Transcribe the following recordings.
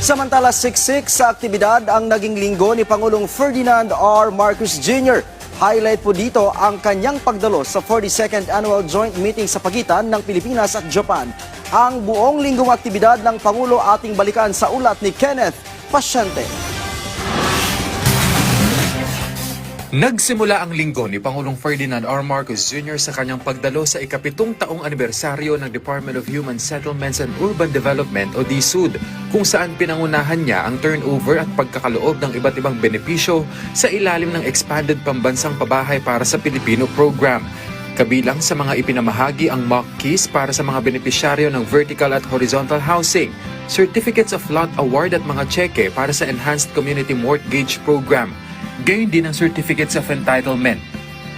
Samantala, siksik sa aktibidad ang naging linggo ni Pangulong Ferdinand R. Marcos Jr. Highlight po dito ang kanyang pagdalo sa 42nd Annual Joint Meeting sa pagitan ng Pilipinas at Japan. Ang buong linggong aktibidad ng Pangulo ating balikan sa ulat ni Kenneth Pasyente. Nagsimula ang linggo ni Pangulong Ferdinand R. Marcos Jr. sa kanyang pagdalo sa ika-7 taong anibersaryo ng Department of Human Settlements and Urban Development o DSUD, kung saan pinangunahan niya ang turnover at pagkakaloob ng iba't ibang benepisyo sa ilalim ng Expanded Pambansang Pabahay para sa Pilipino program. Kabilang sa mga ipinamahagi ang mock keys para sa mga benepisyaryo ng vertical at horizontal housing, certificates of lot award at mga cheque para sa Enhanced Community Mortgage Program. Gayon din ang Certificates of Entitlement.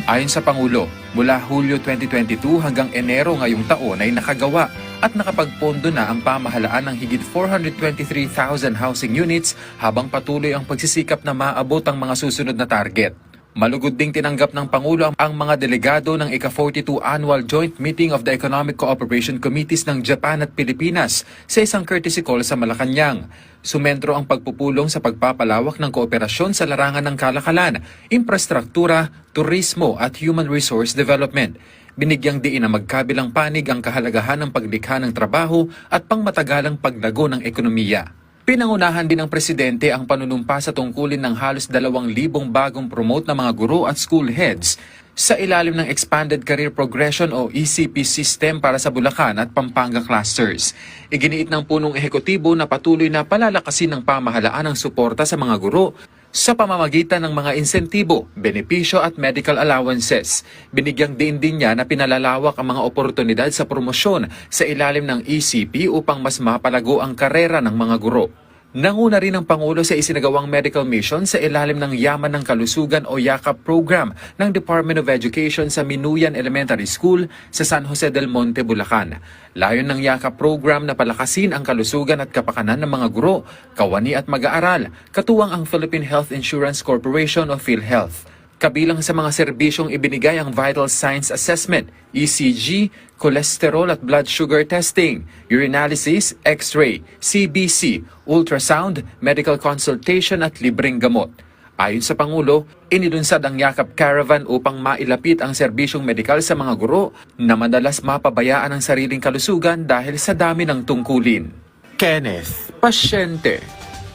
Ayon sa Pangulo, mula Hulyo 2022 hanggang Enero ngayong taon ay nakagawa at nakapagpondo na ang pamahalaan ng higit 423,000 housing units habang patuloy ang pagsisikap na maabot ang mga susunod na target. Malugod ding tinanggap ng Pangulo ang mga delegado ng ika-42 Annual Joint Meeting of the Economic Cooperation Committees ng Japan at Pilipinas sa isang courtesy call sa Malacanang. Sumentro ang pagpupulong sa pagpapalawak ng kooperasyon sa larangan ng kalakalan, infrastruktura, turismo at human resource development. Binigyang diin na magkabilang panig ang kahalagahan ng paglikha ng trabaho at pangmatagalang paglago ng ekonomiya. Pinangunahan din ng Presidente ang panunumpa sa tungkulin ng halos 2,000 bagong promote na mga guro at school heads sa ilalim ng Expanded Career Progression o ECP system para sa Bulacan at Pampanga clusters. Iginiit ng punong ehekutibo na patuloy na palalakasin ng pamahalaan ang suporta sa mga guro sa pamamagitan ng mga insentibo, benepisyo at medical allowances. Binigyang din niya na pinalalawak ang mga oportunidad sa promosyon sa ilalim ng ECP upang mas mapalago ang karera ng mga guro. Nanguna rin ang Pangulo sa isinagawang medical mission sa ilalim ng Yaman ng Kalusugan o YAKAP program ng Department of Education sa Minuyan Elementary School sa San Jose del Monte, Bulacan. Layon ng YAKAP program na palakasin ang kalusugan at kapakanan ng mga guro, kawani at mag-aaral, katuwang ang Philippine Health Insurance Corporation o PhilHealth. Kabilang sa mga serbisyong ibinigay ang Vital Signs Assessment, ECG, cholesterol at blood sugar testing, urinalysis, X-ray, CBC, ultrasound, medical consultation at libreng gamot. Ayon sa Pangulo, inilunsad ang YAKAP Caravan upang mailapit ang serbisyong medikal sa mga guro na madalas mapabayaan ang sariling kalusugan dahil sa dami ng tungkulin. Kenneth Pasyente,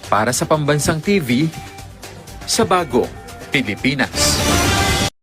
para sa Pambansang TV, sa Bagong Pilipinas.